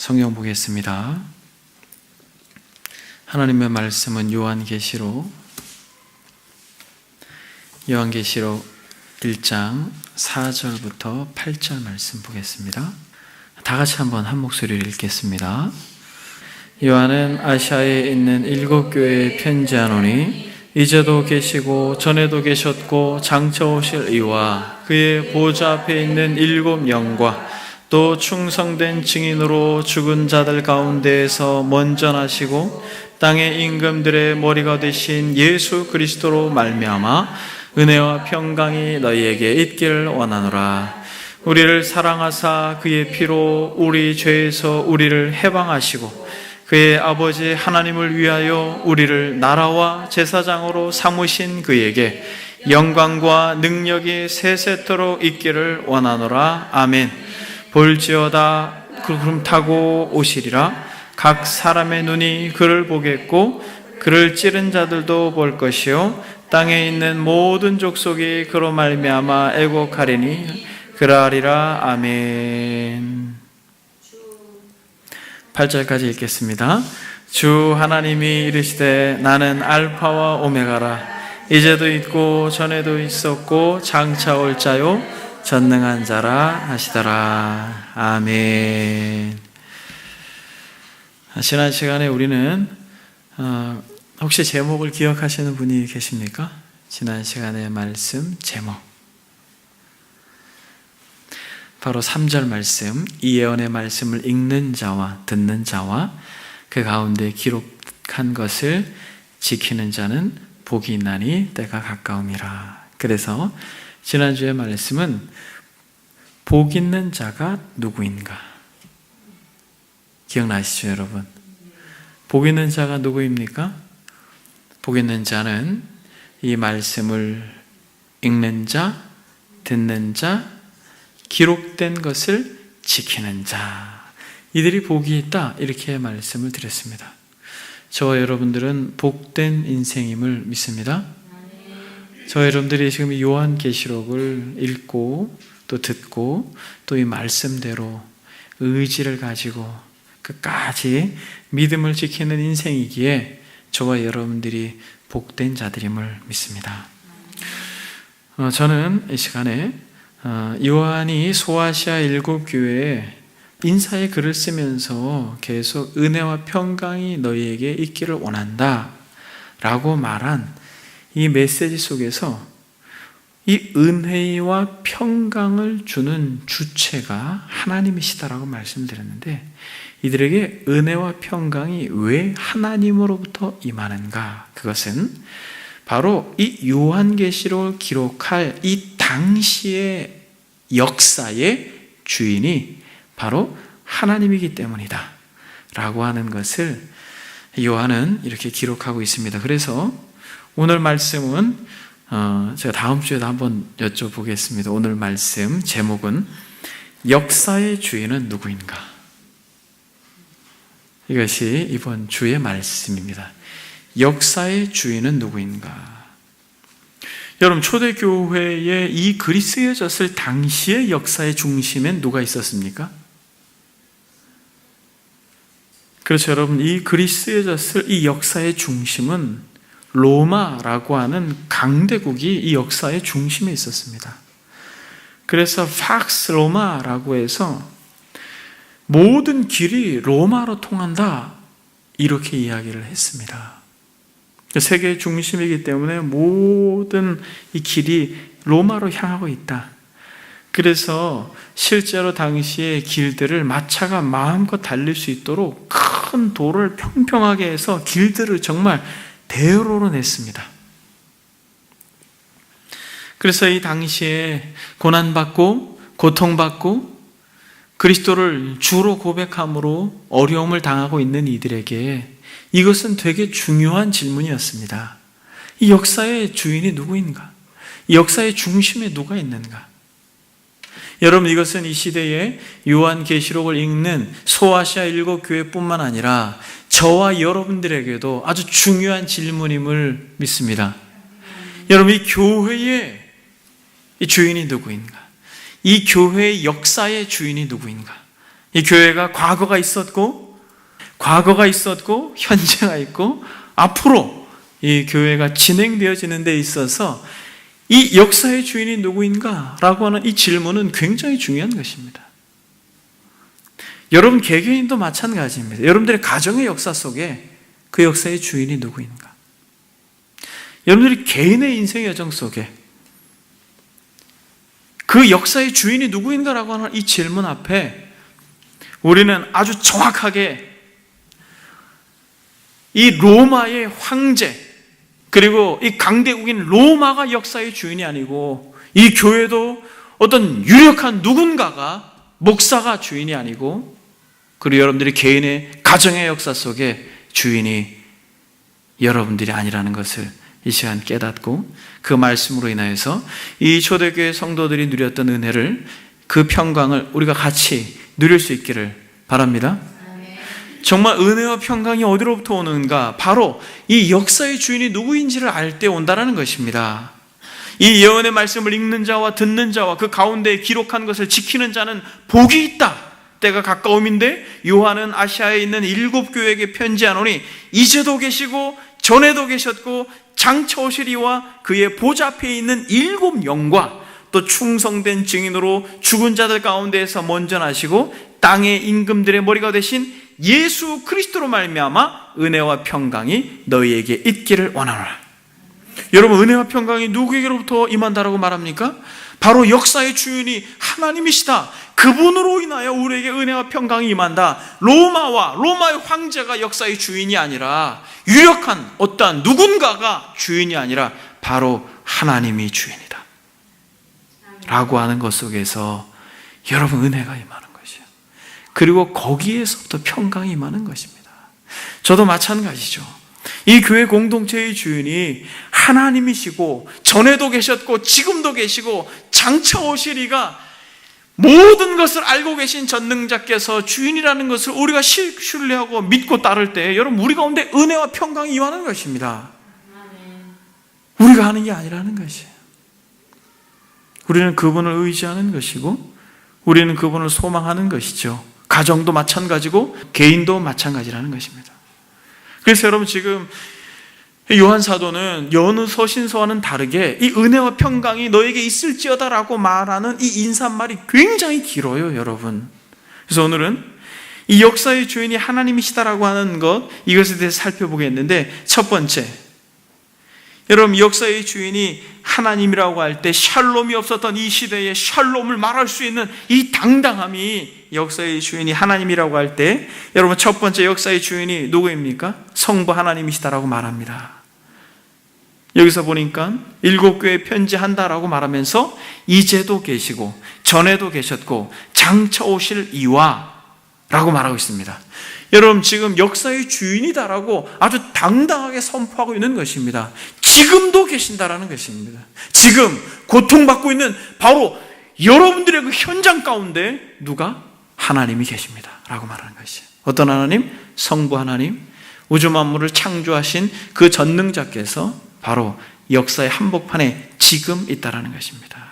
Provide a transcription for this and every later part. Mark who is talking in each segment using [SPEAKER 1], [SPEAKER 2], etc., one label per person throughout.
[SPEAKER 1] 성경 보겠습니다. 하나님의 말씀은 요한계시록 1장 4절부터 8절 말씀 보겠습니다. 다 같이 한번 한 목소리로 읽겠습니다. 요한은 아시아에 있는 7 교회에 편지하노니 이제도 계시고 전에도 계셨고 장차 오실 이와 그의 보좌 앞에 있는 7 영과 또 충성된 증인으로 죽은 자들 가운데에서 먼저 나시고 땅의 임금들의 머리가 되신 예수 그리스도로 말미암아 은혜와 평강이 너희에게 있기를 원하노라. 우리를 사랑하사 그의 피로 우리 죄에서 우리를 해방하시고 그의 아버지 하나님을 위하여 우리를 나라와 제사장으로 삼으신 그에게 영광과 능력이 세세토록 있기를 원하노라. 아멘. 볼지어다 구름 타고 오시리라. 각 사람의 눈이 그를 보겠고 그를 찌른 자들도 볼 것이요 땅에 있는 모든 족속이 그로 말미암아 애곡하리니 그러하리라. 아멘. 8절까지 읽겠습니다. 주 하나님이 이르시되 나는 알파와 오메가라. 이제도 있고 전에도 있었고 장차 올 자요 전능한 자라 하시더라. 아멘. 지난 시간에 우리는 혹시 제목을 기억하시는 분이 계십니까? 지난 시간의 말씀 제목 바로 3절 말씀, 이 예언의 말씀을 읽는 자와 듣는 자와 그 가운데 기록한 것을 지키는 자는 복이 있나니 때가 가까움이라. 그래서 지난주의 말씀은 복 있는 자가 누구인가? 기억나시죠, 여러분? 복 있는 자가 누구입니까? 복 있는 자는 이 말씀을 읽는 자, 듣는 자, 기록된 것을 지키는 자, 이들이 복이 있다, 이렇게 말씀을 드렸습니다. 저와 여러분들은 복된 인생임을 믿습니다. 저와 여러분들이 지금 이 요한계시록을 읽고 또 듣고 또 이 말씀대로 의지를 가지고 끝까지 믿음을 지키는 인생이기에 저와 여러분들이 복된 자들임을 믿습니다. 저는 이 시간에 요한이 소아시아 7 교회에 인사의 글을 쓰면서 계속 은혜와 평강이 너희에게 있기를 원한다 라고 말한 이 메시지 속에서 이 은혜와 평강을 주는 주체가 하나님이시다라고 말씀드렸는데, 이들에게 은혜와 평강이 왜 하나님으로부터 임하는가? 그것은 바로 이 요한계시록을 기록할 이 당시의 역사의 주인이 바로 하나님이기 때문이다 라고 하는 것을 요한은 이렇게 기록하고 있습니다. 그래서 오늘 말씀은 제가 다음 주에도 한번 여쭤보겠습니다. 오늘 말씀 제목은 역사의 주인은 누구인가? 이것이 이번 주의 말씀입니다. 역사의 주인은 누구인가? 여러분, 초대교회에 이 글이 쓰여졌을 당시의 역사의 중심엔 누가 있었습니까? 그렇죠, 여러분. 이 글이 쓰여졌을 이 역사의 중심은 로마라고 하는 강대국이 이 역사의 중심에 있었습니다. 그래서 팍스 로마라고 해서 모든 길이 로마로 통한다, 이렇게 이야기를 했습니다. 세계의 중심이기 때문에 모든 이 길이 로마로 향하고 있다. 그래서 실제로 당시의 길들을 마차가 마음껏 달릴 수 있도록 큰 도를 평평하게 해서 길들을 정말 대로로 냈습니다. 그래서 이 당시에 고난받고 고통받고 그리스도를 주로 고백함으로 어려움을 당하고 있는 이들에게 이것은 되게 중요한 질문이었습니다. 이 역사의 주인이 누구인가? 이 역사의 중심에 누가 있는가? 여러분, 이것은 이 시대에 요한계시록을 읽는 소아시아 7 교회뿐만 아니라 저와 여러분들에게도 아주 중요한 질문임을 믿습니다. 여러분, 이 교회의 이 주인이 누구인가? 이 교회의 역사의 주인이 누구인가? 이 교회가 과거가 있었고 현재가 있고 앞으로 이 교회가 진행되어지는 데 있어서 이 역사의 주인이 누구인가? 라고 하는 이 질문은 굉장히 중요한 것입니다. 여러분 개개인도 마찬가지입니다. 여러분들의 가정의 역사 속에 그 역사의 주인이 누구인가? 여러분들이 개인의 인생의 여정 속에 그 역사의 주인이 누구인가라고 하는 이 질문 앞에 우리는 아주 정확하게 이 로마의 황제 그리고 이 강대국인 로마가 역사의 주인이 아니고 이 교회도 어떤 유력한 누군가가 목사가 주인이 아니고 그리고 여러분들이 개인의 가정의 역사 속에 주인이 여러분들이 아니라는 것을 이 시간 깨닫고 그 말씀으로 인하여서 이 초대교회 성도들이 누렸던 은혜를 그 평강을 우리가 같이 누릴 수 있기를 바랍니다. 정말 은혜와 평강이 어디로부터 오는가? 바로 이 역사의 주인이 누구인지를 알 때 온다는 것입니다. 이 예언의 말씀을 읽는 자와 듣는 자와 그 가운데 기록한 것을 지키는 자는 복이 있다. 때가 가까움인데 요한은 아시아에 있는 7교회에게 편지하노니 이제도 계시고 전에도 계셨고 장차 오시리와 그의 보좌 앞에 있는 7영과 또 충성된 증인으로 죽은 자들 가운데에서 먼저 나시고 땅의 임금들의 머리가 되신 예수 그리스도로 말미암아 은혜와 평강이 너희에게 있기를 원하노라. 여러분 은혜와 평강이 누구에게로부터 임한다라고 말합니까? 바로 역사의 주인이 하나님이시다. 그분으로 인하여 우리에게 은혜와 평강이 임한다. 로마의 황제가 역사의 주인이 아니라 유력한 어떠한 누군가가 주인이 아니라 바로 하나님이 주인이다 라고 하는 것 속에서 여러분 은혜가 임하는 것이에요. 그리고 거기에서부터 평강이 임하는 것입니다. 저도 마찬가지죠. 이 교회 공동체의 주인이 하나님이시고 전에도 계셨고 지금도 계시고 장차 오시리가 모든 것을 알고 계신 전능자께서 주인이라는 것을 우리가 신뢰하고 믿고 따를 때 여러분 우리 가운데 은혜와 평강이 임하는 것입니다. 우리가 하는 게 아니라는 것이에요. 우리는 그분을 의지하는 것이고 우리는 그분을 소망하는 것이죠. 가정도 마찬가지고 개인도 마찬가지라는 것입니다. 그래서 여러분 지금 요한 사도는 여느 서신서와는 다르게 이 은혜와 평강이 너에게 있을지어다라고 말하는 이 인사말이 굉장히 길어요, 여러분. 그래서 오늘은 이 역사의 주인이 하나님이시다라고 하는 것, 이것에 대해서 살펴보겠는데, 첫 번째, 여러분 역사의 주인이 하나님이라고 할 때 샬롬이 없었던 이 시대에 샬롬을 말할 수 있는 이 당당함이 역사의 주인이 하나님이라고 할 때 여러분 첫 번째 역사의 주인이 누구입니까? 성부 하나님이시다라고 말합니다. 여기서 보니까 7교회에 편지한다라고 말하면서 이제도 계시고 전에도 계셨고 장차 오실 이와 라고 말하고 있습니다. 여러분 지금 역사의 주인이다라고 아주 당당하게 선포하고 있는 것입니다. 지금도 계신다라는 것입니다. 지금 고통받고 있는 바로 여러분들의 그 현장 가운데 누가? 하나님이 계십니다 라고 말하는 것이에요. 어떤 하나님? 성부 하나님, 우주 만물을 창조하신 그 전능자께서 바로 역사의 한복판에 지금 있다라는 것입니다.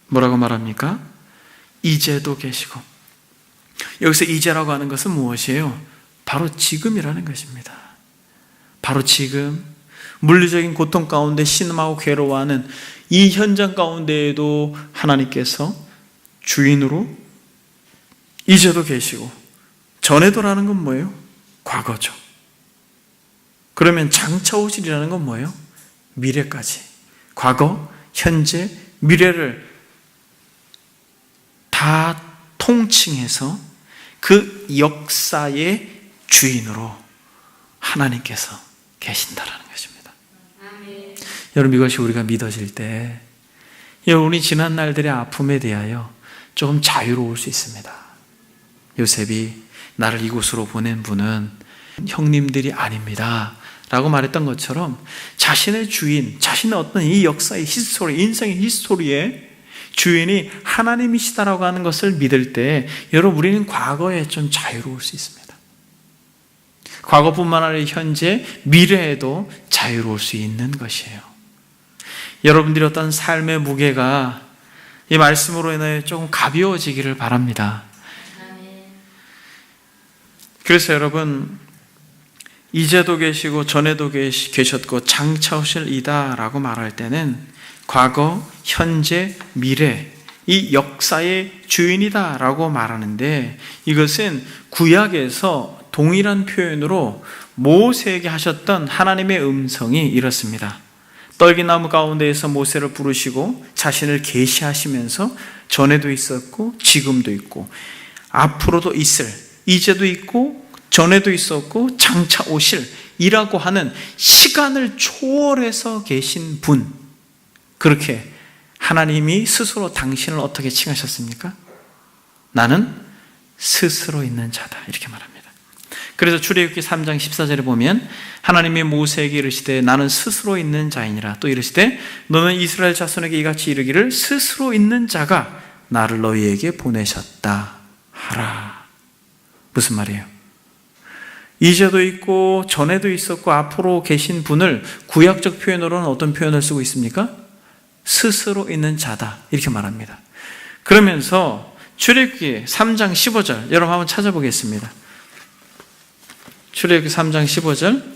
[SPEAKER 1] 뭐라고 말합니까? 이제도 계시고, 여기서 이제라고 하는 것은 무엇이에요? 바로 지금이라는 것입니다. 바로 지금 물리적인 고통 가운데 신음하고 괴로워하는 이 현장 가운데에도 하나님께서 주인으로 이제도 계시고, 전에도라는 건 뭐예요? 과거죠. 그러면 장차 오시리라는 건 뭐예요? 미래까지. 과거, 현재, 미래를 다 통칭해서 그 역사의 주인으로 하나님께서 계신다라는 것입니다. 아멘. 여러분 이것이 우리가 믿어질 때 여러분이 지난 날들의 아픔에 대하여 조금 자유로울 수 있습니다. 요셉이 나를 이곳으로 보낸 분은 형님들이 아닙니다 라고 말했던 것처럼 자신의 주인, 자신의 어떤 이 역사의 히스토리, 인생의 히스토리에 주인이 하나님이시다라고 하는 것을 믿을 때 여러분 우리는 과거에 좀 자유로울 수 있습니다. 과거뿐만 아니라 현재, 미래에도 자유로울 수 있는 것이에요. 여러분들이 어떤 삶의 무게가 이 말씀으로 인해 조금 가벼워지기를 바랍니다. 그래서 여러분, 이제도 계시고 전에도 계셨고 장차 오실 이다라고 말할 때는 과거, 현재, 미래, 이 역사의 주인이다라고 말하는데, 이것은 구약에서 동일한 표현으로 모세에게 하셨던 하나님의 음성이 이렇습니다. 떨기나무 가운데에서 모세를 부르시고 자신을 계시하시면서 전에도 있었고 지금도 있고 앞으로도 있을, 이제도 있고 전에도 있었고 장차 오실 이라고 하는 시간을 초월해서 계신 분, 그렇게 하나님이 스스로 당신을 어떻게 칭하셨습니까? 나는 스스로 있는 자다, 이렇게 말합니다. 그래서 출애굽기 3장 14절에 보면 하나님이 모세에게 이르시되 나는 스스로 있는 자이니라. 또 이르시되 너는 이스라엘 자손에게 이같이 이르기를 스스로 있는 자가 나를 너희에게 보내셨다 하라. 무슨 말이에요? 이제도 있고 전에도 있었고 앞으로 계신 분을 구약적 표현으로는 어떤 표현을 쓰고 있습니까? 스스로 있는 자다, 이렇게 말합니다. 그러면서 출애굽기 3장 15절 여러분 한번 찾아보겠습니다. 출애굽기 3장 15절.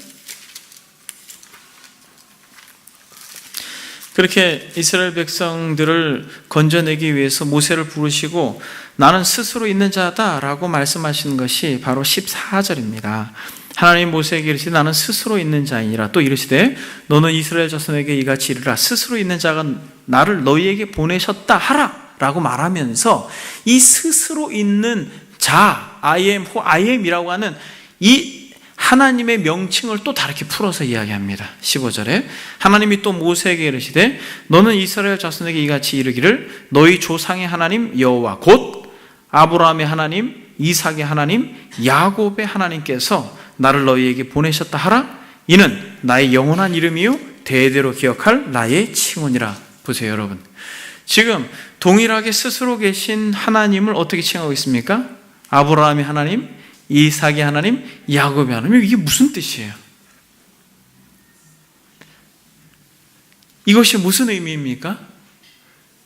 [SPEAKER 1] 그렇게 이스라엘 백성들을 건져내기 위해서 모세를 부르시고 나는 스스로 있는 자다라고 말씀하시는 것이 바로 14절입니다. 하나님 모세에게 이르시되 나는 스스로 있는 자이니라. 또 이르시되 너는 이스라엘 자손에게 이같이 이르라. 스스로 있는 자가 나를 너희에게 보내셨다 하라 라고 말하면서 이 스스로 있는 자, I am who I am이라고 하는 이 하나님의 명칭을 또 다르게 풀어서 이야기합니다. 15절에 하나님이 또 모세에게 이르시되 너는 이스라엘 자손에게 이같이 이르기를 너희 조상의 하나님 여호와 곧 아브라함의 하나님, 이삭의 하나님, 야곱의 하나님께서 나를 너희에게 보내셨다 하라. 이는 나의 영원한 이름이요 대대로 기억할 나의 칭언이라. 보세요 여러분, 지금 동일하게 스스로 계신 하나님을 어떻게 칭하고 있습니까? 아브라함의 하나님, 이삭의 하나님, 야곱의 하나님. 이게 무슨 뜻이에요? 이것이 무슨 의미입니까?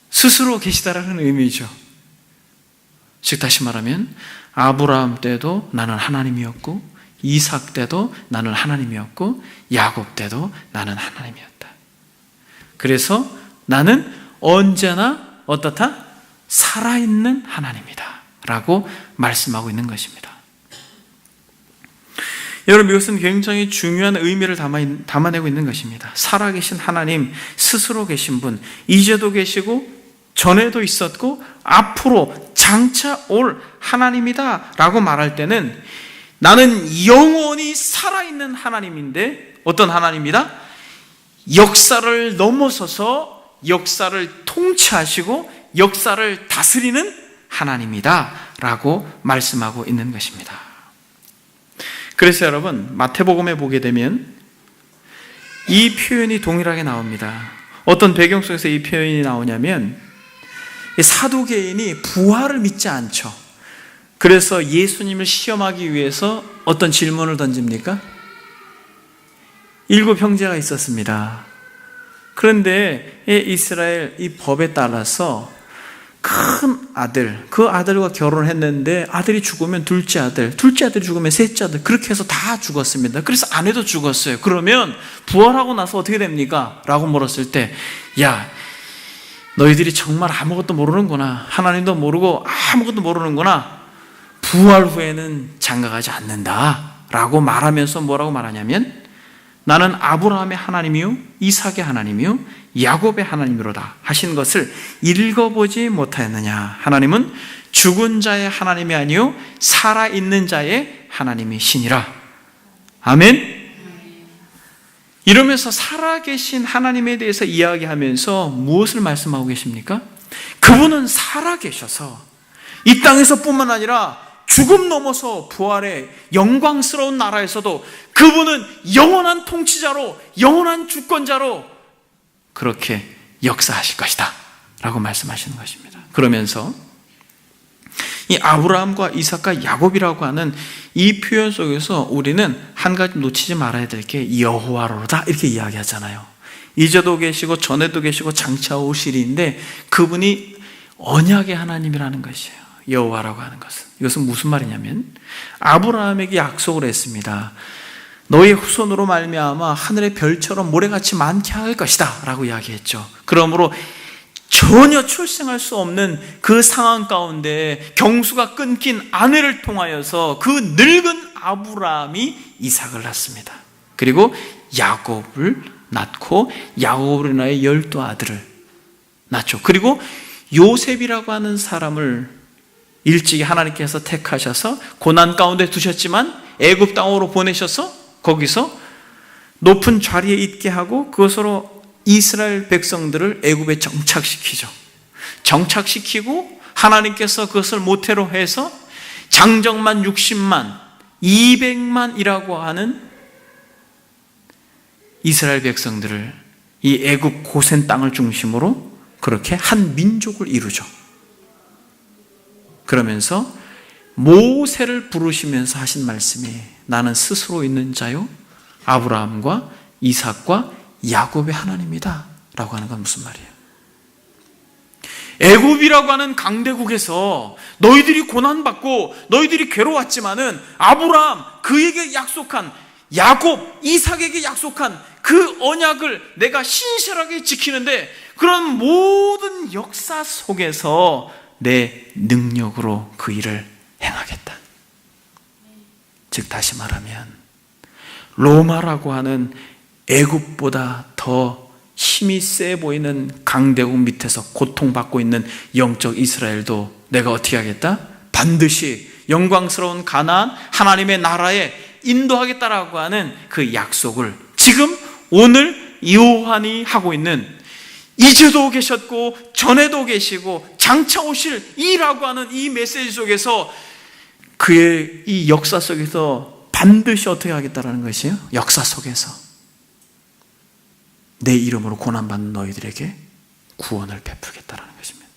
[SPEAKER 1] 스스로 계시다라는 의미죠. 즉 다시 말하면 아브라함 때도 나는 하나님이었고 이삭 때도 나는 하나님이었고 야곱 때도 나는 하나님이었다. 그래서 나는 언제나 어떻다? 살아있는 하나님이다 라고 말씀하고 있는 것입니다. 여러분, 이것은 굉장히 중요한 의미를 담아내고 있는 것입니다. 살아계신 하나님, 스스로 계신 분, 이제도 계시고 전에도 있었고 앞으로 장차 올 하나님이다 라고 말할 때는 나는 영원히 살아있는 하나님인데 어떤 하나님이다? 역사를 넘어서서 역사를 통치하시고 역사를 다스리는 하나님이다 라고 말씀하고 있는 것입니다. 그래서 여러분, 마태복음에 보게 되면 이 표현이 동일하게 나옵니다. 어떤 배경 속에서 이 표현이 나오냐면 사두개인이 부활을 믿지 않죠. 그래서 예수님을 시험하기 위해서 어떤 질문을 던집니까? 7 형제가 있었습니다. 그런데 이스라엘 이 법에 따라서 큰 아들, 그 아들과 결혼했는데 아들이 죽으면 둘째 아들이 죽으면 셋째 아들, 그렇게 해서 다 죽었습니다. 그래서 아내도 죽었어요. 그러면 부활하고 나서 어떻게 됩니까? 라고 물었을 때, 야, 너희들이 정말 아무것도 모르는구나. 하나님도 모르고 아무것도 모르는구나. 부활 후에는 장가가지 않는다 라고 말하면서 뭐라고 말하냐면 나는 아브라함의 하나님이요 이삭의 하나님이요 야곱의 하나님이로다 하신 것을 읽어보지 못하였느냐. 하나님은 죽은 자의 하나님이 아니요 살아있는 자의 하나님이시니라. 아멘. 이러면서 살아계신 하나님에 대해서 이야기하면서 무엇을 말씀하고 계십니까? 그분은 살아계셔서 이 땅에서 뿐만 아니라 죽음 넘어서 부활의 영광스러운 나라에서도 그분은 영원한 통치자로 영원한 주권자로 그렇게 역사하실 것이다 라고 말씀하시는 것입니다. 그러면서 이 아브라함과 이삭과 야곱이라고 하는 이 표현 속에서 우리는 한 가지 놓치지 말아야 될 게 여호와로다 이렇게 이야기하잖아요. 이제도 계시고 전에도 계시고 장차 오시리인데 그분이 언약의 하나님이라는 것이에요. 여호와라고 하는 것은. 이것은 무슨 말이냐면 아브라함에게 약속을 했습니다. 너의 후손으로 말미암아 하늘의 별처럼 모래같이 많게 할 것이다 라고 이야기했죠. 그러므로 전혀 출생할 수 없는 그 상황 가운데 경수가 끊긴 아내를 통하여서 그 늙은 아브라함이 이삭을 낳습니다. 그리고 야곱을 낳고 야곱으로 인하여 12아들을 낳죠. 그리고 요셉이라고 하는 사람을 일찍이 하나님께서 택하셔서 고난 가운데 두셨지만 애굽 땅으로 보내셔서 거기서 높은 자리에 있게 하고 그것으로 이스라엘 백성들을 애굽에 정착시키죠. 정착시키고 하나님께서 그것을 모태로 해서 장정만 60만, 200만이라고 하는 이스라엘 백성들을 이 애굽 고센 땅을 중심으로 그렇게 한 민족을 이루죠. 그러면서 모세를 부르시면서 하신 말씀이 나는 스스로 있는 자요 아브라함과 이삭과 야곱의 하나님이다 라고 하는 건 무슨 말이에요? 애굽이라고 하는 강대국에서 너희들이 고난받고 너희들이 괴로웠지만은 아브라함 그에게 약속한 야곱 이삭에게 약속한 그 언약을 내가 신실하게 지키는데 그런 모든 역사 속에서 내 능력으로 그 일을 행하겠다. 즉 다시 말하면 로마라고 하는 애굽보다 더 힘이 세 보이는 강대국 밑에서 고통받고 있는 영적 이스라엘도 내가 어떻게 하겠다? 반드시 영광스러운 가나안 하나님의 나라에 인도하겠다라고 하는 그 약속을 지금 오늘 요한이 하고 있는 이제도 계셨고 전에도 계시고 장차 오실 이라고 하는 이 메시지 속에서 그의 이 역사 속에서 반드시 어떻게 하겠다라는 것이에요? 역사 속에서 내 이름으로 고난받는 너희들에게 구원을 베풀겠다라는 것입니다.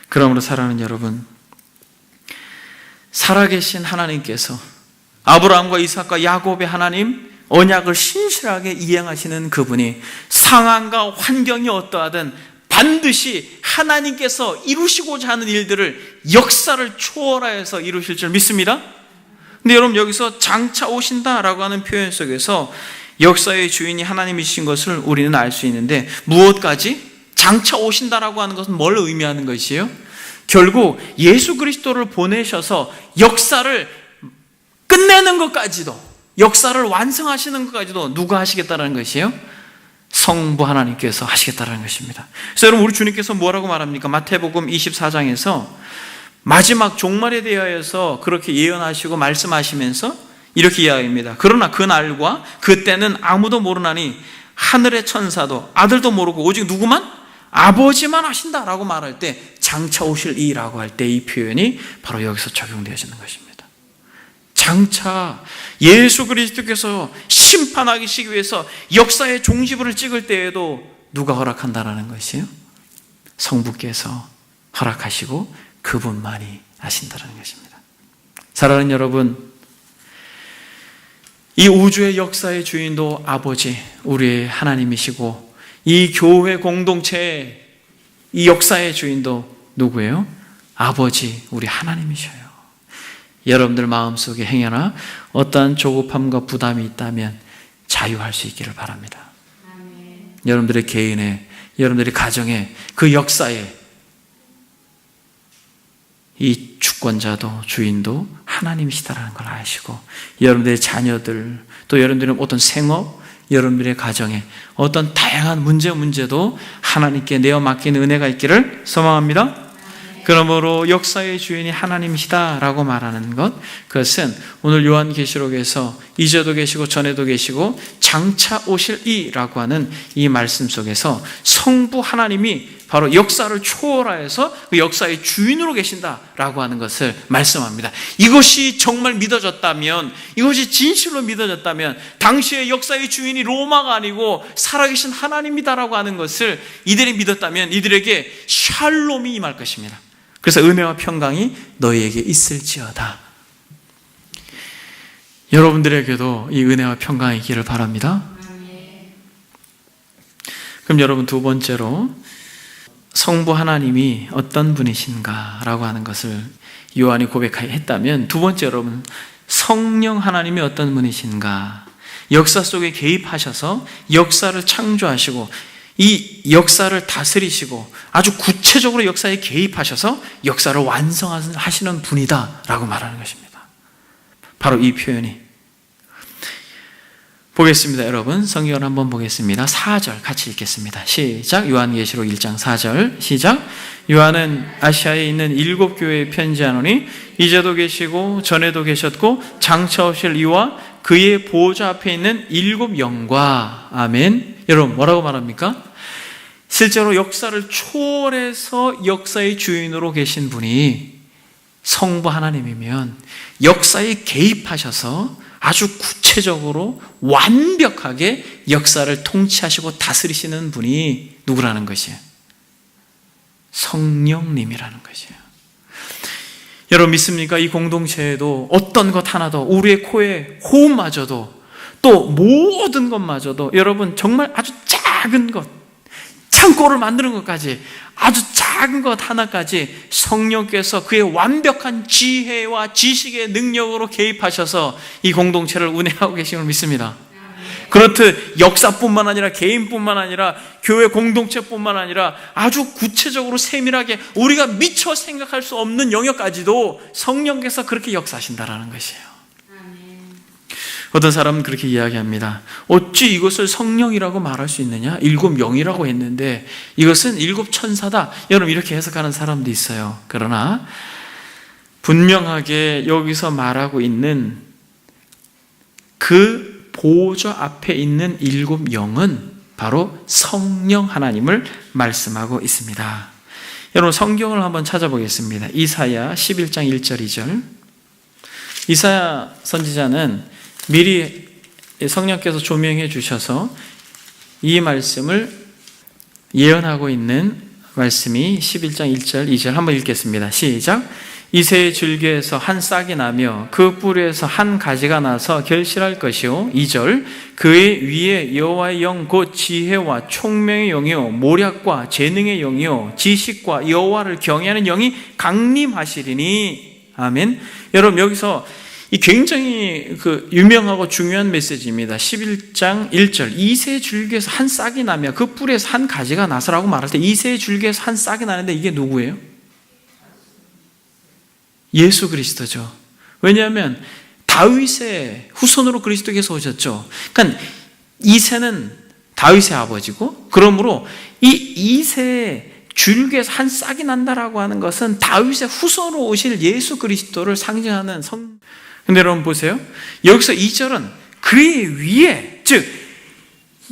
[SPEAKER 1] 그러므로 사랑하는 여러분, 살아계신 하나님께서 아브라함과 이삭과 야곱의 하나님 언약을 신실하게 이행하시는 그분이 상황과 환경이 어떠하든 반드시 하나님께서 이루시고자 하는 일들을 역사를 초월하여서 이루실 줄 믿습니다. 근데 여러분 여기서 장차 오신다라고 하는 표현 속에서 역사의 주인이 하나님이신 것을 우리는 알 수 있는데 무엇까지? 장차 오신다라고 하는 것은 뭘 의미하는 것이에요? 결국 예수 그리스도를 보내셔서 역사를 끝내는 것까지도 역사를 완성하시는 것까지도 누가 하시겠다는 것이에요? 성부 하나님께서 하시겠다는 것입니다. 그래서 여러분 우리 주님께서 뭐라고 말합니까? 마태복음 24장에서 마지막 종말에 대하여서 그렇게 예언하시고 말씀하시면서 이렇게 이야기합니다. 그러나 그날과 그때는 아무도 모르나니 하늘의 천사도 아들도 모르고 오직 누구만? 아버지만 하신다라고 말할 때 장차 오실 이라고 할 때 이 표현이 바로 여기서 적용되어지는 것입니다. 장차 예수 그리스도께서 심판하시기 위해서 역사의 종지부를 찍을 때에도 누가 허락한다라는 것이에요? 성부께서 허락하시고 그분만이 하신다는 것입니다. 사랑하는 여러분, 이 우주의 역사의 주인도 아버지, 우리의 하나님이시고 이 교회 공동체의 이 역사의 주인도 누구예요? 아버지, 우리 하나님이셔요. 여러분들 마음속에 행여나 어떠한 조급함과 부담이 있다면 자유할 수 있기를 바랍니다. 아멘. 여러분들의 개인의, 여러분들의 가정의 그 역사에 이 주권자도 주인도 하나님이시다라는 걸 아시고 여러분들의 자녀들 또 여러분들의 어떤 생업 여러분들의 가정에 어떤 다양한 문제도 하나님께 내어 맡기는 은혜가 있기를 소망합니다. 그러므로 역사의 주인이 하나님이시다라고 말하는 것, 그것은 오늘 요한계시록에서 이제도 계시고 전에도 계시고 장차 오실 이라고 하는 이 말씀 속에서 성부 하나님이 바로 역사를 초월하여서 그 역사의 주인으로 계신다라고 하는 것을 말씀합니다. 이것이 정말 믿어졌다면, 이것이 진실로 믿어졌다면 당시의 역사의 주인이 로마가 아니고 살아계신 하나님이다라고 하는 것을 이들이 믿었다면 이들에게 샬롬이 임할 것입니다. 그래서 은혜와 평강이 너희에게 있을지어다. 여러분들에게도 이 은혜와 평강이 있기를 바랍니다. 그럼 여러분 두 번째로 성부 하나님이 어떤 분이신가라고 하는 것을 요한이 고백했다면, 두 번째 여러분, 성령 하나님이 어떤 분이신가, 역사 속에 개입하셔서 역사를 창조하시고 이 역사를 다스리시고 아주 구체적으로 역사에 개입하셔서 역사를 완성하시는 분이다라고 말하는 것입니다. 바로 이 표현이. 보겠습니다. 여러분, 성경을 한번 보겠습니다. 4절 같이 읽겠습니다. 시작. 요한계시록 1장 4절 시작. 요한은 아시아에 있는 7교회에 편지하노니 이제도 계시고 전에도 계셨고 장차 오실 이와 그의 보호자 앞에 있는 7 영과. 아멘. 여러분, 뭐라고 말합니까? 실제로 역사를 초월해서 역사의 주인으로 계신 분이 성부 하나님이면 역사에 개입하셔서 아주 구체적으로 완벽하게 역사를 통치하시고 다스리시는 분이 누구라는 것이에요? 성령님이라는 것이에요. 여러분 믿습니까? 이 공동체에도 어떤 것 하나도, 우리의 코에 호흡마저도, 또 모든 것마저도 여러분 정말 아주 작은 것, 창고를 만드는 것까지, 아주 작은 것 하나까지 성령께서 그의 완벽한 지혜와 지식의 능력으로 개입하셔서 이 공동체를 운행하고 계심을 믿습니다. 그렇듯 역사뿐만 아니라 개인뿐만 아니라 교회 공동체뿐만 아니라 아주 구체적으로 세밀하게 우리가 미처 생각할 수 없는 영역까지도 성령께서 그렇게 역사하신다라는 것이에요. 어떤 사람은 그렇게 이야기합니다. 어찌 이것을 성령이라고 말할 수 있느냐? 7 영이라고 했는데 이것은 7 천사다. 여러분 이렇게 해석하는 사람도 있어요. 그러나 분명하게 여기서 말하고 있는 그 보좌 앞에 있는 7 영은 바로 성령 하나님을 말씀하고 있습니다. 여러분 성경을 한번 찾아보겠습니다. 이사야 11장 1절 2절. 이사야 선지자는 미리 성령께서 조명해 주셔서 이 말씀을 예언하고 있는 말씀이 11장 1절 2절 한번 읽겠습니다. 시작. 이새의 줄기에서 한 싹이 나며 그 뿌리에서 한 가지가 나서 결실할 것이요. 2절. 그의 위에 여호와의 영 곧 지혜와 총명의 영이요 모략과 재능의 영이요 지식과 여호와를 경외하는 영이 강림하시리니. 아멘. 여러분 여기서 이 굉장히 유명하고 중요한 메시지입니다. 11장 1절. 이새의 줄기에서 한 싹이 나며 그 뿌리에서 한 가지가 나서라고 말할 때 이새의 줄기에서 한 싹이 나는데 이게 누구예요? 예수 그리스도죠. 왜냐하면 다윗의 후손으로 그리스도께서 오셨죠. 그러니까 이새는 다윗의 아버지고, 그러므로 이 이새의 줄기에서 한 싹이 난다라고 하는 것은 다윗의 후손으로 오실 예수 그리스도를 상징하는 근데 여러분 보세요. 여기서 2절은 그의 위에, 즉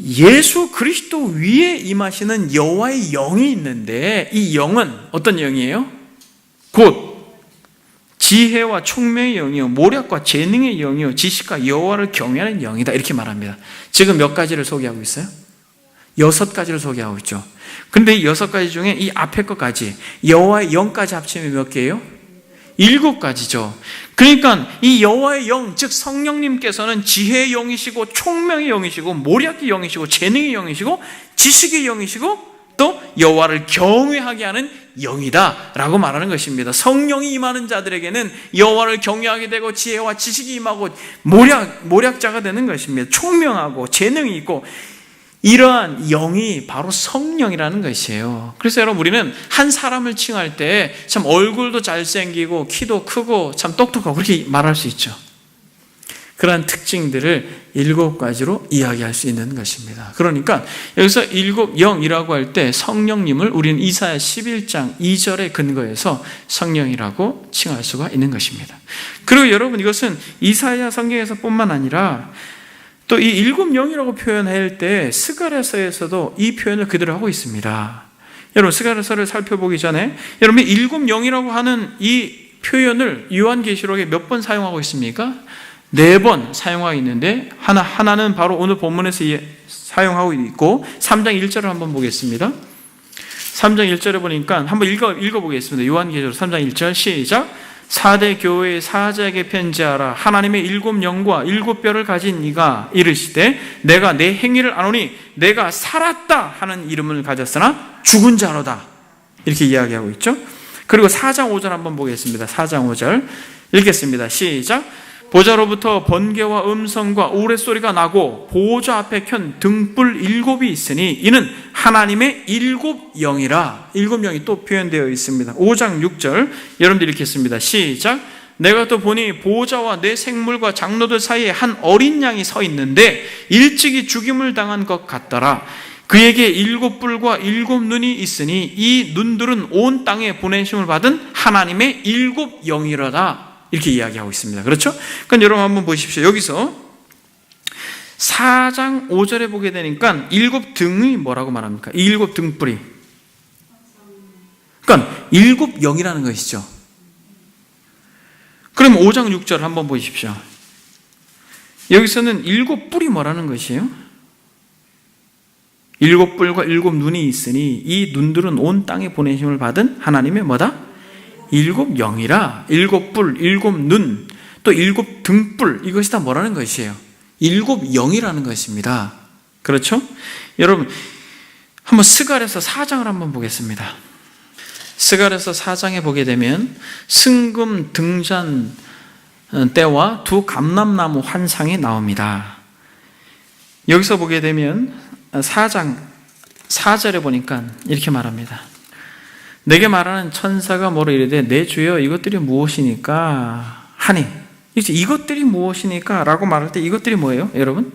[SPEAKER 1] 예수 그리스도 위에 임하시는 여호와의 영이 있는데 이 영은 어떤 영이에요? 곧 지혜와 총명의 영이요 모략과 재능의 영이요 지식과 여호와를 경외하는 영이다, 이렇게 말합니다. 지금 몇 가지를 소개하고 있어요? 6가지를 소개하고 있죠. 근데 이 6가지 중에 이 앞에 것까지 여호와의 영까지 합치면 몇 개예요? 7가지죠. 그러니까 이 여호와의 영, 즉 성령님께서는 지혜의 영이시고 총명의 영이시고 모략의 영이시고 재능의 영이시고 지식의 영이시고 또 여호와를 경외하게 하는 영이다 라고 말하는 것입니다. 성령이 임하는 자들에게는 여호와를 경외하게 되고 지혜와 지식이 임하고 모략자가 되는 것입니다. 총명하고 재능이 있고 이러한 영이 바로 성령이라는 것이에요. 그래서 여러분 우리는 한 사람을 칭할 때 참 얼굴도 잘생기고 키도 크고 참 똑똑하고 그렇게 말할 수 있죠. 그러한 특징들을 7가지로 이야기할 수 있는 것입니다. 그러니까 여기서 7 영이라고 할 때 성령님을 우리는 이사야 11장 2절에 근거해서 성령이라고 칭할 수가 있는 것입니다. 그리고 여러분 이것은 이사야 성경에서 뿐만 아니라 또 이 7 영이라고 표현할 때 스가랴서에서도 이 표현을 그대로 하고 있습니다. 여러분 스가랴서를 살펴보기 전에 여러분 7 영이라고 하는 이 표현을 요한계시록에 몇 번 사용하고 있습니까? 4번 사용하고 있는데 하나는 바로 오늘 본문에서 사용하고 있고 3장 1절을 한번 보겠습니다. 3장 1절에 보니까 한번 읽어보겠습니다. 요한계시록 3장 1절 시작. 4대 교회의 사자에게 편지하라. 하나님의 7 영과 7 뼈를 가진 이가 이르시되 내가 내 행위를 아노니 내가 살았다 하는 이름을 가졌으나 죽은 자로다. 이렇게 이야기하고 있죠. 그리고 4장 5절 한번 보겠습니다. 4장 5절 읽겠습니다. 시작. 보좌로부터 번개와 음성과 우레소리가 나고 보좌 앞에 켠 등불 7이 있으니 이는 하나님의 7영이라. 7영이 또 표현되어 있습니다. 5장 6절 여러분들 읽겠습니다. 시작. 내가 또 보니 보좌와 내 생물과 장로들 사이에 한 어린 양이 서 있는데 일찍이 죽임을 당한 것 같더라. 그에게 7뿔과 7눈이 있으니 이 눈들은 온 땅에 보내심을 받은 하나님의 7영이라다. 이렇게 이야기하고 있습니다. 그렇죠? 그러니까 여러분 한번 보십시오. 여기서 4장 5절에 보게 되니까 7등이 뭐라고 말합니까? 이 7등불이. 그러니까 7영이라는 것이죠. 그럼 5장 6절 한번 보십시오. 여기서는 7뿔이 뭐라는 것이에요? 7뿔과 7눈이 있으니 이 눈들은 온 땅에 보내심을 받은 하나님의 뭐다? 7영이라. 7뿔, 7눈, 또 7등불, 이것이 다 뭐라는 것이에요? 7영이라는 것입니다. 그렇죠? 여러분 한번 스갈에서 4장을 한번 보겠습니다. 스갈에서 4장에 보게 되면 승금 등잔 때와 두 감람나무 환상이 나옵니다. 여기서 보게 되면 4장 4절에 보니까 이렇게 말합니다. 내게 말하는 천사가 뭐로 이르되 내 주여 이것들이 무엇이니까 하니. 이것들이 무엇이니까 라고 말할 때 이것들이 뭐예요 여러분?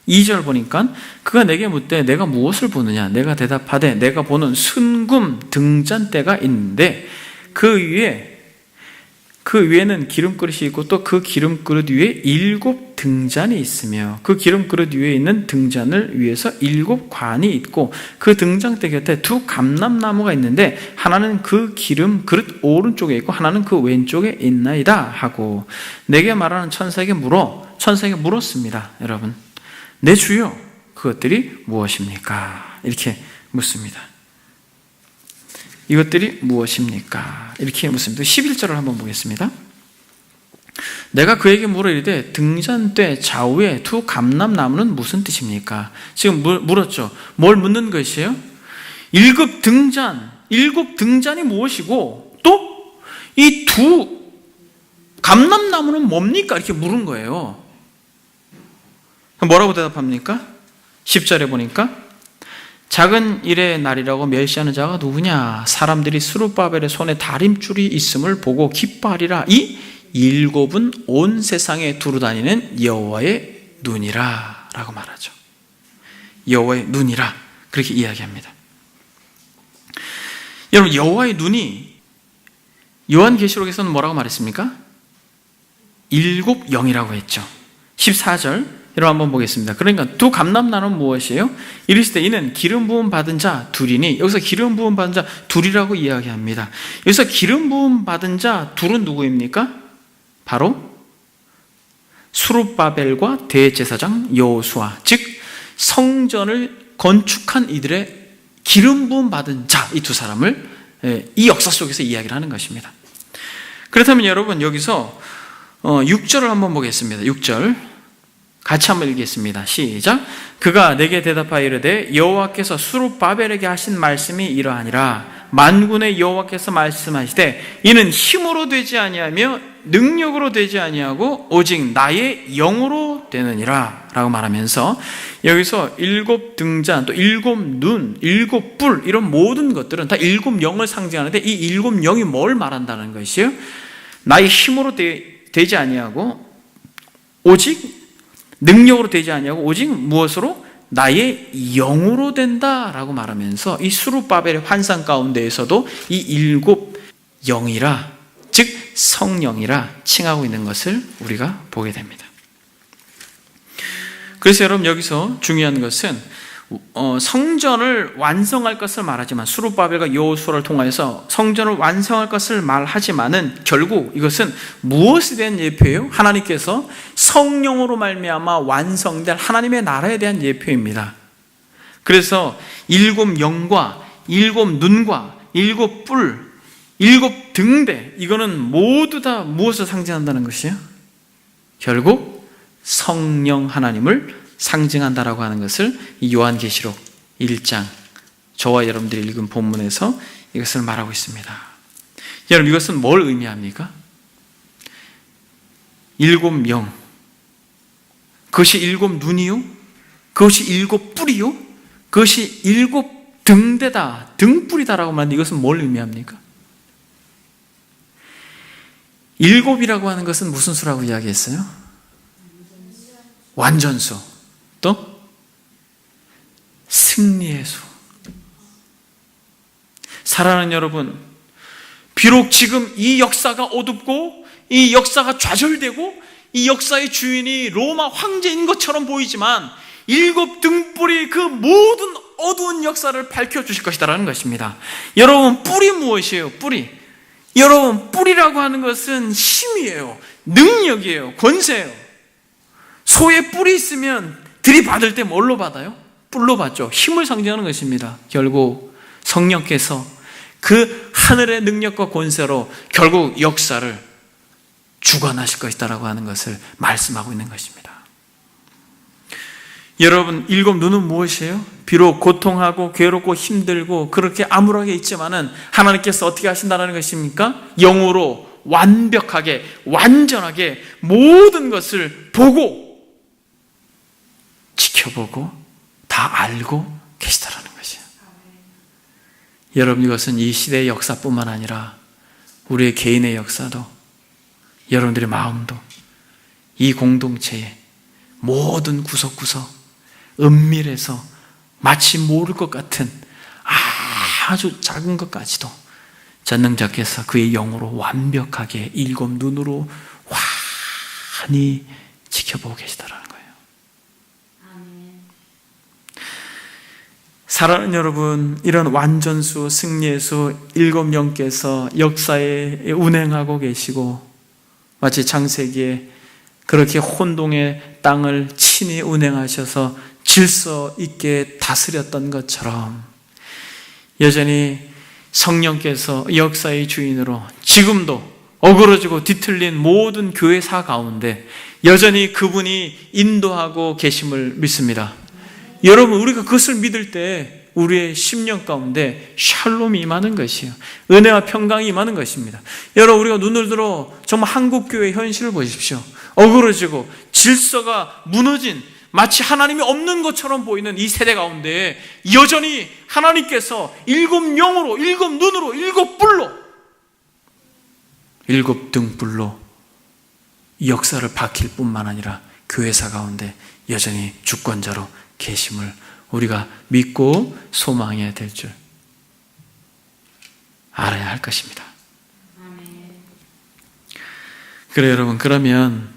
[SPEAKER 1] 2절 보니까 그가 내게 묻되 내가 무엇을 보느냐. 내가 대답하되 내가 보는 순금 등잔대가 있는데 그 위에는 기름그릇이 있고 또 그 기름그릇 위에 7등잔이 있으며 그 기름그릇 위에 있는 등잔을 위에서 7관이 있고 그 등잔대 곁에 두 감람나무가 있는데 하나는 그 기름그릇 오른쪽에 있고 하나는 그 왼쪽에 있나이다 하고 내게 말하는 천사에게 물었습니다. 여러분 내 주여 그것들이 무엇입니까? 이렇게 묻습니다. 이것들이 무엇입니까? 이렇게 묻습니다. 11절을 한번 보겠습니다. 내가 그에게 물어 이르되 등잔대 좌우에 두 감람나무는 무슨 뜻입니까? 지금 물었죠. 뭘 묻는 것이에요? 7등잔이 무엇이고 또 이 두 감람나무는 뭡니까? 이렇게 물은 거예요. 뭐라고 대답합니까? 10절에 보니까 작은 일의 날이라고 멸시하는 자가 누구냐? 사람들이 스룹바벨의 손에 다림줄이 있음을 보고 기뻐하리라. 이 7은 온 세상에 두루다니는 여호와의 눈이라 라고 말하죠. 여호와의 눈이라 그렇게 이야기합니다. 여러분 여호와의 눈이 요한계시록에서는 뭐라고 말했습니까? 7영이라고 했죠. 14절 여러분 한번 보겠습니다. 그러니까 두 감람나무는 무엇이에요? 이르시되 이는 기름 부음 받은 자 둘이니. 여기서 기름 부음 받은 자 둘이라고 이야기합니다. 여기서 기름 부음 받은 자 둘은 누구입니까? 바로 스룹바벨과 대제사장 여호수아, 즉 성전을 건축한 이들의 기름 부음 받은 자, 이 두 사람을 이 역사 속에서 이야기를 하는 것입니다. 그렇다면 여러분 여기서 6절을 한번 보겠습니다. 6절 같이 한번 읽겠습니다. 시작. 그가 내게 대답하여 이르되 여호와께서 스룹바벨에게 하신 말씀이 이러하니라. 만군의 여호와께서 말씀하시되 이는 힘으로 되지 아니하며 능력으로 되지 아니하고 오직 나의 영으로 되느니라 라고 말하면서 여기서 7등잔 또 7눈 7뿔 이런 모든 것들은 다 7영을 상징하는데 이 7영이 뭘 말한다는 것이에요? 나의 힘으로 되지 아니하고 오직 능력으로 되지 아니하고 오직 무엇으로? 나의 영으로 된다라고 말하면서 이 스룹바벨의 환상 가운데에서도 이 7영이라 즉 성령이라 칭하고 있는 것을 우리가 보게 됩니다. 그래서 여러분 여기서 중요한 것은 성전을 완성할 것을 말하지만 스룹바벨과 여호수아를 통하여서 성전을 완성할 것을 말하지만은 결국 이것은 무엇에 대한 예표예요? 하나님께서 성령으로 말미암아 완성될 하나님의 나라에 대한 예표입니다. 그래서 7영과 7눈과 7뿔 7등대 이거는 모두 다 무엇을 상징한다는 것이에요? 결국 성령 하나님을 상징한다라고 하는 것을 이 요한계시록 1장 저와 여러분들이 읽은 본문에서 이것을 말하고 있습니다. 여러분, 이것은 뭘 의미합니까? 7영, 그것이 7눈이요? 그것이 7뿔이요? 그것이 7등대다, 등뿔이다라고 말하는데 이것은 뭘 의미합니까? 7이라고 하는 것은 무슨 수라고 이야기했어요? 완전수. 또 승리의 수. 사랑하는 여러분, 비록 지금 이 역사가 어둡고 이 역사가 좌절되고 이 역사의 주인이 로마 황제인 것처럼 보이지만 7등불이 그 모든 어두운 역사를 밝혀주실 것이다라는 것입니다. 여러분, 뿔이 무엇이에요? 뿔이. 여러분, 뿔이라고 하는 것은 힘이에요. 능력이에요. 권세예요. 소에 뿔이 있으면 들이받을 때 뭘로 받아요? 뿔로 받죠. 힘을 상징하는 것입니다. 결국 성령께서 그 하늘의 능력과 권세로 결국 역사를 주관하실 것이다라고 하는 것을 말씀하고 있는 것입니다. 여러분, 7눈은 무엇이에요? 비록 고통하고 괴롭고 힘들고 그렇게 암울하게 있지만은 하나님께서 어떻게 하신다는 것입니까? 영으로 완벽하게, 완전하게 모든 것을 보고 지켜보고 다 알고 계시다라는 것이에요. 여러분, 이것은 이 시대의 역사뿐만 아니라 우리의 개인의 역사도, 여러분들의 마음도, 이 공동체의 모든 구석구석 은밀해서 마치 모를 것 같은 아주 작은 것까지도 전능자께서 그의 영으로 완벽하게 7눈으로 환히 지켜보고 계시다라는 거예요. 사랑하는 여러분, 이런 완전수, 승리의 수 7영께서 역사에 운행하고 계시고 마치 창세기에 그렇게 혼동의 땅을 친히 운행하셔서 질서 있게 다스렸던 것처럼 여전히 성령께서 역사의 주인으로 지금도 어그러지고 뒤틀린 모든 교회사 가운데 여전히 그분이 인도하고 계심을 믿습니다. 여러분, 우리가 그것을 믿을 때 우리의 심령 가운데 샬롬이 임하는 것이에요. 은혜와 평강이 임하는 것입니다. 여러분, 우리가 눈을 들어 정말 한국교회의 현실을 보십시오. 어그러지고 질서가 무너진, 마치 하나님이 없는 것처럼 보이는 이 세대 가운데 여전히 하나님께서 7영으로, 7눈으로, 7뿔로, 7등불로 역사를 밝힐 뿐만 아니라 교회사 가운데 여전히 주권자로 계심을 우리가 믿고 소망해야 될 줄 알아야 할 것입니다. 그래요, 여러분. 그러면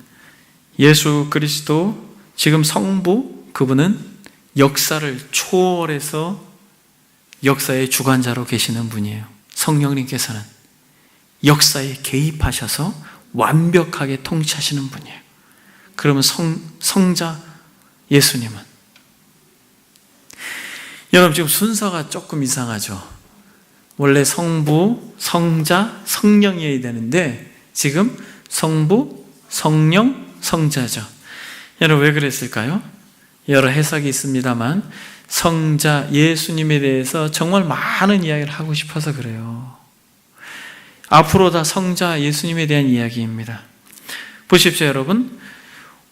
[SPEAKER 1] 예수 그리스도, 지금 성부, 그분은 역사를 초월해서 역사의 주관자로 계시는 분이에요. 성령님께서는 역사에 개입하셔서 완벽하게 통치하시는 분이에요. 그러면 성자 예수님은, 여러분, 지금 순서가 조금 이상하죠? 원래 성부, 성자, 성령이어야 되는데 지금 성부, 성령, 성자죠. 여러분, 왜 그랬을까요? 여러 해석이 있습니다만 성자 예수님에 대해서 정말 많은 이야기를 하고 싶어서 그래요. 앞으로 다 성자 예수님에 대한 이야기입니다. 보십시오, 여러분.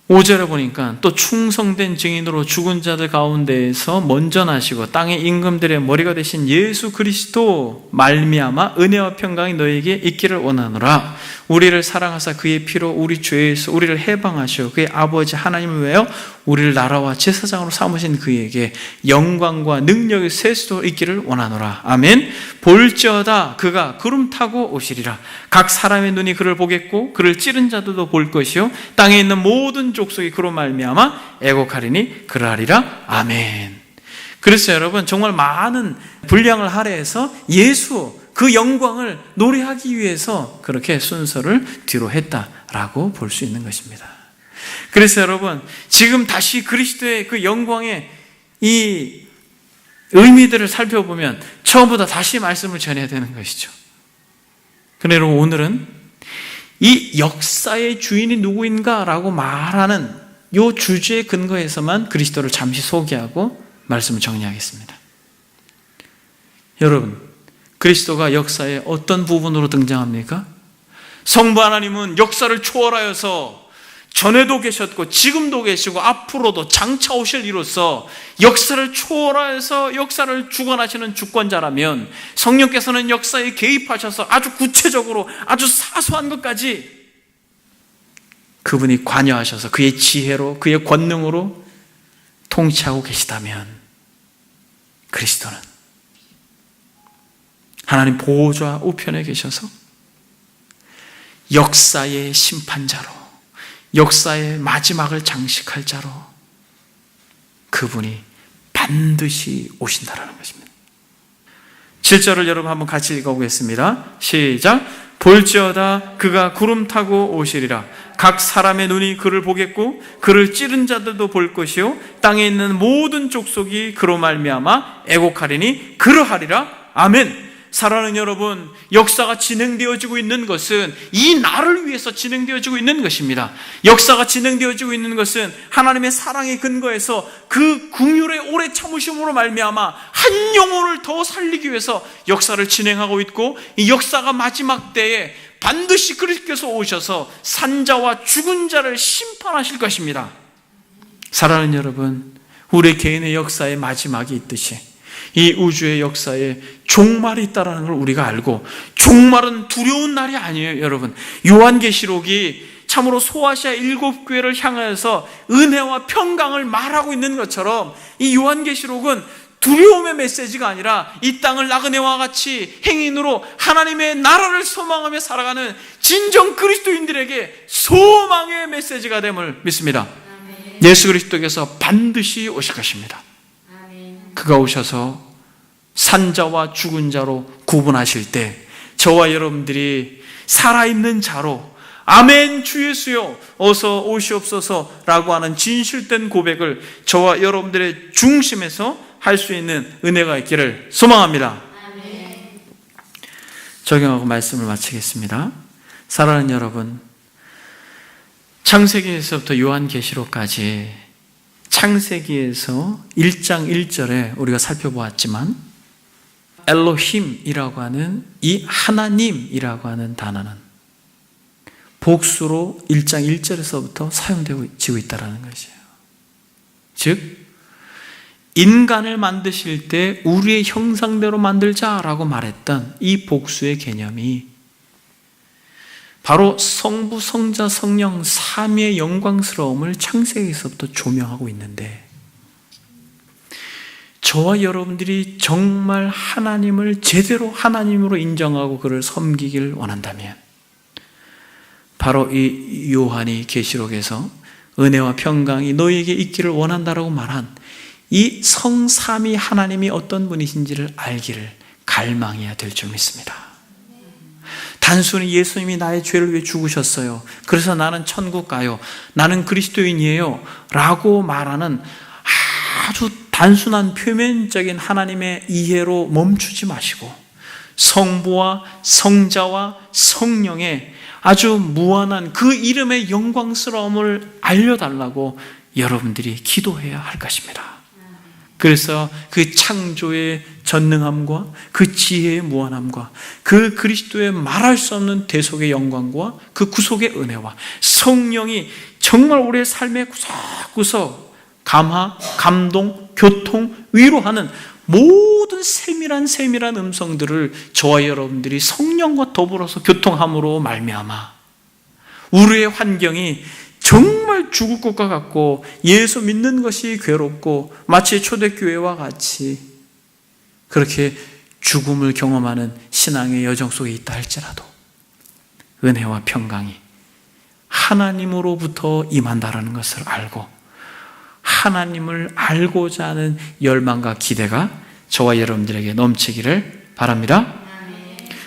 [SPEAKER 1] 5절에 보니까 또 충성된 증인으로 죽은 자들 가운데에서 먼저 나시고 땅의 임금들의 머리가 되신 예수 그리스도 말미암아 은혜와 평강이 너에게 있기를 원하노라. 우리를 사랑하사 그의 피로 우리 죄에서 우리를 해방하시어 그의 아버지 하나님을 위하여 우리를 나라와 제사장으로 삼으신 그에게 영광과 능력의 세수도 있기를 원하노라. 아멘. 볼지어다 그가 구름 타고 오시리라. 각 사람의 눈이 그를 보겠고 그를 찌른 자들도 볼 것이요 땅에 있는 모든 족속이 그로 말미암아 애곡하리니 그러하리라. 아멘. 그래서 여러분, 정말 많은 분량을 할애해서 예수 그 영광을 노래하기 위해서 그렇게 순서를 뒤로 했다라고 볼 수 있는 것입니다. 그래서 여러분, 지금 다시 그리스도의 그 영광의 이 의미들을 살펴보면 처음부터 다시 말씀을 전해야 되는 것이죠. 그런데 여러분, 오늘은 이 역사의 주인이 누구인가라고 말하는 이 주제에 근거해서만 그리스도를 잠시 소개하고 말씀을 정리하겠습니다. 여러분, 그리스도가 역사의 어떤 부분으로 등장합니까? 성부 하나님은 역사를 초월하여서 전에도 계셨고 지금도 계시고 앞으로도 장차 오실 이로써 역사를 초월하여서 역사를 주관하시는 주권자라면 성령께서는 역사에 개입하셔서 아주 구체적으로 아주 사소한 것까지 그분이 관여하셔서 그의 지혜로 그의 권능으로 통치하고 계시다면 그리스도는 하나님 보호자 우편에 계셔서 역사의 심판자로 역사의 마지막을 장식할 자로 그분이 반드시 오신다라는 것입니다. 7절을 여러분 한번 같이 읽어보겠습니다. 시작. 볼지어다 그가 구름 타고 오시리라. 각 사람의 눈이 그를 보겠고 그를 찌른 자들도 볼 것이요 땅에 있는 모든 족속이 그로 말미암아 애곡하리니 그러하리라. 아멘. 사랑하는 여러분, 역사가 진행되어지고 있는 것은 이 날을 위해서 진행되어지고 있는 것입니다. 역사가 진행되어지고 있는 것은 하나님의 사랑의 근거에서 그 긍휼의 오래 참으심으로 말미암아 한 영혼을 더 살리기 위해서 역사를 진행하고 있고, 이 역사가 마지막 때에 반드시 그리스도께서 오셔서 산자와 죽은 자를 심판하실 것입니다. 사랑하는 여러분, 우리 개인의 역사의 마지막이 있듯이 이 우주의 역사에 종말이 있다는 걸 우리가 알고, 종말은 두려운 날이 아니에요. 여러분, 요한계시록이 참으로 소아시아 7교회를 향하여서 은혜와 평강을 말하고 있는 것처럼 이 요한계시록은 두려움의 메시지가 아니라 이 땅을 나그네와 같이 행인으로 하나님의 나라를 소망하며 살아가는 진정 그리스도인들에게 소망의 메시지가 됨을 믿습니다. 예수 그리스도께서 반드시 오실 것입니다. 그가 오셔서 산자와 죽은 자로 구분하실 때 저와 여러분들이 살아있는 자로 아멘 주 예수여 어서 오시옵소서 라고 하는 진실된 고백을 저와 여러분들의 중심에서 할 수 있는 은혜가 있기를 소망합니다. 아멘. 적용하고 말씀을 마치겠습니다. 사랑하는 여러분, 창세기에서부터 요한계시록까지 창세기에서 1장 1절에 우리가 살펴보았지만 엘로힘이라고 하는 이 하나님이라고 하는 단어는 복수로 1장 1절에서부터 사용되고 있다는 것이에요. 즉 인간을 만드실 때 우리의 형상대로 만들자라고 말했던 이 복수의 개념이 바로 성부, 성자, 성령 삼위의 영광스러움을 창세기에서부터 조명하고 있는데, 저와 여러분들이 정말 하나님을 제대로 하나님으로 인정하고 그를 섬기길 원한다면 바로 이 요한이 계시록에서 은혜와 평강이 너희에게 있기를 원한다라고 말한 이 성삼위 하나님이 어떤 분이신지를 알기를 갈망해야 될 줄 믿습니다. 단순히 예수님이 나의 죄를 위해 죽으셨어요, 그래서 나는 천국 가요, 나는 그리스도인이에요 라고 말하는 아주 단순한 표면적인 하나님의 이해로 멈추지 마시고 성부와 성자와 성령의 아주 무한한 그 이름의 영광스러움을 알려달라고 여러분들이 기도해야 할 것입니다. 그래서 그 창조의 전능함과 그 지혜의 무한함과 그 그리스도의 말할 수 없는 대속의 영광과 그 구속의 은혜와 성령이 정말 우리의 삶의 구석구석 감화, 감동, 교통, 위로하는 모든 세밀한 음성들을 저와 여러분들이 성령과 더불어서 교통함으로 말미암아 우리의 환경이 정말 죽을 것과 같고 예수 믿는 것이 괴롭고 마치 초대교회와 같이 그렇게 죽음을 경험하는 신앙의 여정 속에 있다 할지라도 은혜와 평강이 하나님으로부터 임한다라는 것을 알고 하나님을 알고자 하는 열망과 기대가 저와 여러분들에게 넘치기를 바랍니다.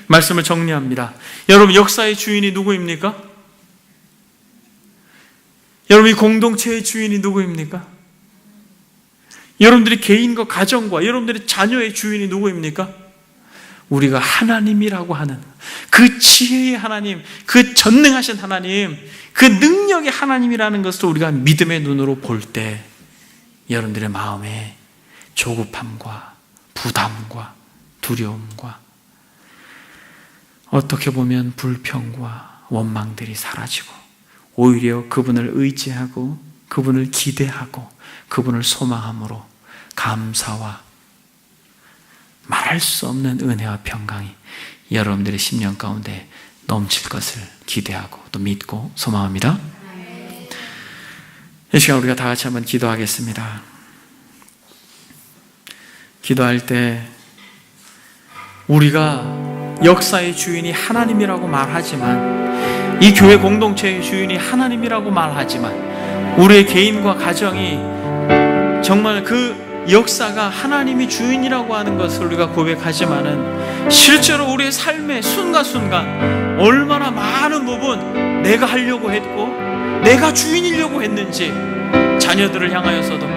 [SPEAKER 1] 말씀을 정리합니다. 여러분, 역사의 주인이 누구입니까? 여러분, 이 공동체의 주인이 누구입니까? 여러분들이 개인과 가정과 여러분들의 자녀의 주인이 누구입니까? 우리가 하나님이라고 하는 그 지혜의 하나님, 그 전능하신 하나님, 그 능력의 하나님이라는 것을 우리가 믿음의 눈으로 볼 때 여러분들의 마음에 조급함과 부담과 두려움과 어떻게 보면 불평과 원망들이 사라지고 오히려 그분을 의지하고 그분을 기대하고 그분을 소망함으로 감사와 말할 수 없는 은혜와 평강이 여러분들의 심령 가운데 넘칠 것을 기대하고 또 믿고 소망합니다. 이 시간 우리가 다 같이 한번 기도하겠습니다. 기도할 때 우리가 역사의 주인이 하나님이라고 말하지만, 이 교회 공동체의 주인이 하나님이라고 말하지만, 우리의 개인과 가정이 정말 그 역사가 하나님이 주인이라고 하는 것을 우리가 고백하지만은 실제로 우리의 삶의 순간순간 얼마나 많은 부분 내가 하려고 했고 내가 주인이려고 했는지 자녀들을 향하여서도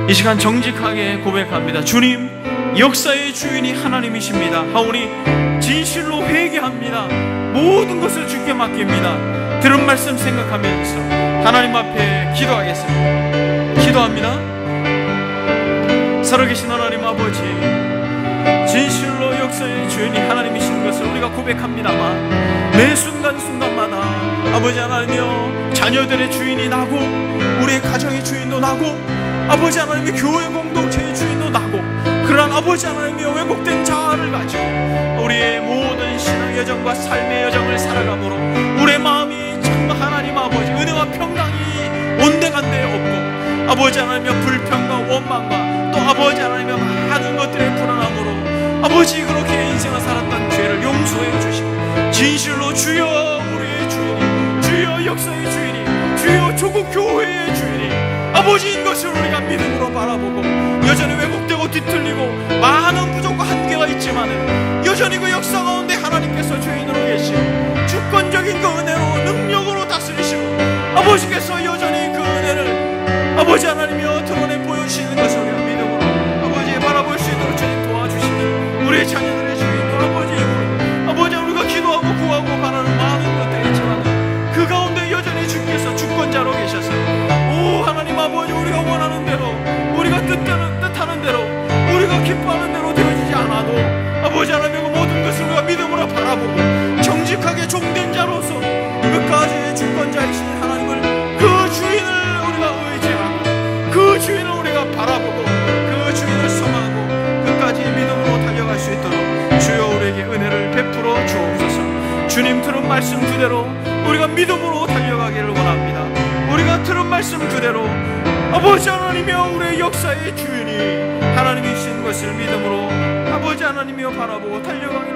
[SPEAKER 1] 이 시간 정직하게 고백합니다. 주님, 역사의 주인이 하나님이십니다 하오니 진실로 회개합니다. 모든 것을 주께 맡깁니다. 들은 말씀 생각하면서 하나님 앞에 기도하겠습니다. 기도합니다. 살아계신 하나님 아버지, 진실로 역사의 주인이 하나님이신 것을 우리가 고백합니다만 매 순간순간마다 아버지 하나님이여, 자녀들의 주인이 나고 우리의 가정의 주인도 나고 아버지 하나님의 교회 공동체의 주인도 나고, 그러한 아버지 하나님이여 왜곡된 자아를 가지고 우리의 모든 신앙 여정과 삶의 여정을 살아가므로 우리의 마음이 정말 하나님 아버지 은혜와 평강이 온데간데 없고 아버지 하나님이여 불평과 원망과 또 아버지 하나님의 많은 것들의 불안함으로 아버지 그렇게 인생을 살았던 죄를 용서해 주시고, 진실로 주여 우리의 주인이, 주여 역사의 주인이, 주여 조국 교회의 주인이 아버지인 것을 우리가 믿음으로 바라보고, 여전히 왜곡되고 뒤틀리고 많은 부족과 한계가 있지만은 여전히 그 역사 가운데 하나님께서 주인으로 계시고 주권적인 그 은혜로 능력으로 다스리시고 아버지께서 여전히 그 은혜를 아버지 하나님이여 드러내 보여주시는 것을 우리가 믿음으로 아버지 바라볼 수 있도록 주님 도와주시고, 우리의 자녀들의 주인도 아버지 입으로 아버지 우리가 기도하고 구하고 바라는 많은 것들이 있지만 그 가운데 여전히 주께서 주권자로 계셔서 오 하나님 아버지 우리가 원하는 대로 우리가 뜻하는 대로 우리가 기뻐하는 대로 되어지지 않아도 아버지 하나님 그 모든 것을 우리가 믿음으로 바라보고 정직하게 종된 자로서 끝까지 주권자이신 하나님을 그 주인을 우리가 의지하고 그 주인을 우리가 바라보고 그 주인을 섬하고 끝까지 믿음으로 달려갈 수 있도록 주여 우리에게 은혜를 베풀어 주옵소서. 주님 들은 말씀 그대로 우리가 믿음으로 달려가기를 원합니다. 우리가 들은 말씀 그대로 아버지 하나님이여 우리의 역사의 주인이 하나님이신 것을 믿음으로 아버지 하나님이여 바라보고 달려가기를